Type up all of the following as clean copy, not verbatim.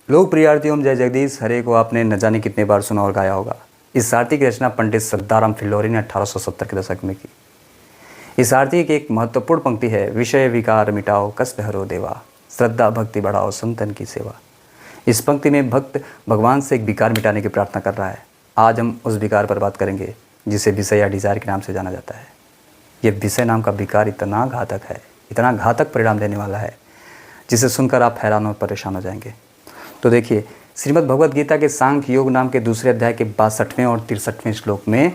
लोक प्रिय आरती ओम जय जगदीश हरे को आपने न जाने कितने बार सुना और गाया होगा। इस आरती की रचना पंडित सद्दाराम फिल्लोरी ने 1870 के दशक में की। इस आरती की एक महत्वपूर्ण पंक्ति है, विषय विकार मिटाओ कष्ट हरो देवा, श्रद्धा भक्ति बढ़ाओ संतन की सेवा। इस पंक्ति में भक्त भगवान से एक विकार मिटाने की प्रार्थना कर रहा है। आज हम उस विकार पर बात करेंगे जिसे विषय या डिज़ायर के नाम से जाना जाता है। यह विषय नाम का विकार इतना घातक है, इतना घातक परिणाम देने वाला है, जिसे सुनकर आप हैरान और परेशान हो जाएंगे। तो देखिए, श्रीमद् भगवद गीता के सांख्य योग नाम के दूसरे अध्याय के 62वें और 63वें श्लोक में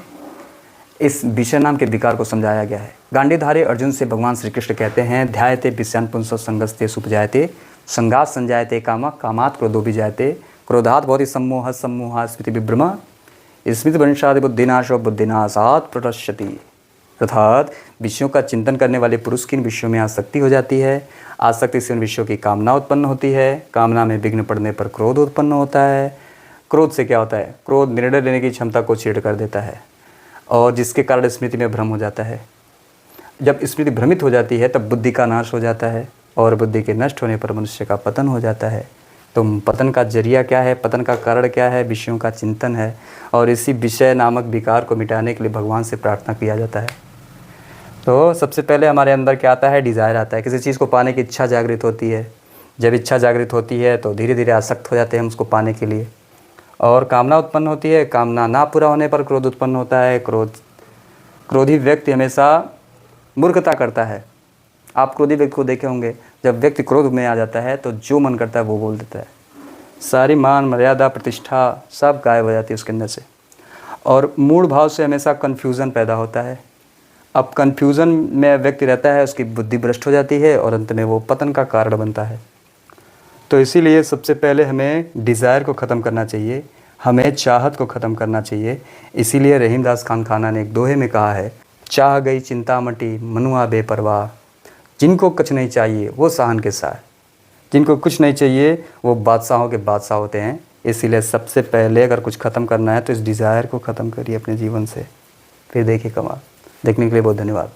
इस विषय नाम के विकार को समझाया गया है। गांडीधारी अर्जुन से भगवान श्री कृष्ण कहते हैं, ध्यायते विषयान पुंसः संगस्ते सुपजायते, संगात संजायते कामा, कामात् क्रोधो विजायते, क्रोधात् भवति सम्मोहः, सम्मोहात् स्मृति विभ्रम, स्मृति भ्रंशात् बुद्धिनाशो, बुद्धिनाशात् प्रणश्यति। अर्थात विषयों का चिंतन करने वाले पुरुष की इन विषयों में आसक्ति हो जाती है, आसक्ति से उन विषयों की कामना उत्पन्न होती है, कामना में विघ्न पड़ने पर क्रोध उत्पन्न होता है, क्रोध से क्या होता है, क्रोध निर्णय लेने की क्षमता को छीड़ कर देता है और जिसके कारण स्मृति में भ्रम हो जाता है। जब स्मृति भ्रमित हो जाती है तब बुद्धि का नाश हो जाता है और बुद्धि के नष्ट होने पर मनुष्य का पतन हो जाता है। तो पतन का जरिया क्या है, पतन का कारण क्या है, विषयों का चिंतन है और इसी विषय नामक विकार को मिटाने के लिए भगवान से प्रार्थना किया जाता है। तो सबसे पहले हमारे अंदर क्या आता है, डिज़ायर आता है। किसी चीज़ को पाने की इच्छा जागृत होती है। जब इच्छा जागृत होती है तो धीरे धीरे आसक्त हो जाते हैं हम उसको पाने के लिए और कामना उत्पन्न होती है। कामना ना पूरा होने पर क्रोध उत्पन्न होता है। क्रोधी व्यक्ति हमेशा मूर्खता करता है। आप क्रोधी व्यक्ति को देखे होंगे, जब व्यक्ति क्रोध में आ जाता है तो जो मन करता है वो बोल देता है। सारी मान मर्यादा प्रतिष्ठा सब गायब हो जाती है उसके अंदर से और मूढ़ भाव से हमेशा कन्फ्यूज़न पैदा होता है। अब कन्फ्यूज़न में व्यक्ति रहता है, उसकी बुद्धि भ्रष्ट हो जाती है और अंत में वो पतन का कारण बनता है। तो इसीलिए सबसे पहले हमें डिज़ायर को ख़त्म करना चाहिए, हमें चाहत को ख़त्म करना चाहिए। इसीलिए रहीमदास खान खाना ने एक दोहे में कहा है, चाह गई चिंता मटी मनुआ बेपरवाह, जिनको कुछ नहीं चाहिए वो शाहन के शाह, जिनको कुछ नहीं चाहिए वो बादशाहों के बादशाह होते हैं। इसीलिए सबसे पहले अगर कुछ ख़त्म करना है तो इस डिज़ायर को ख़त्म करिए अपने जीवन से, फिर देखिए कमाल। देखने के लिए बहुत धन्यवाद।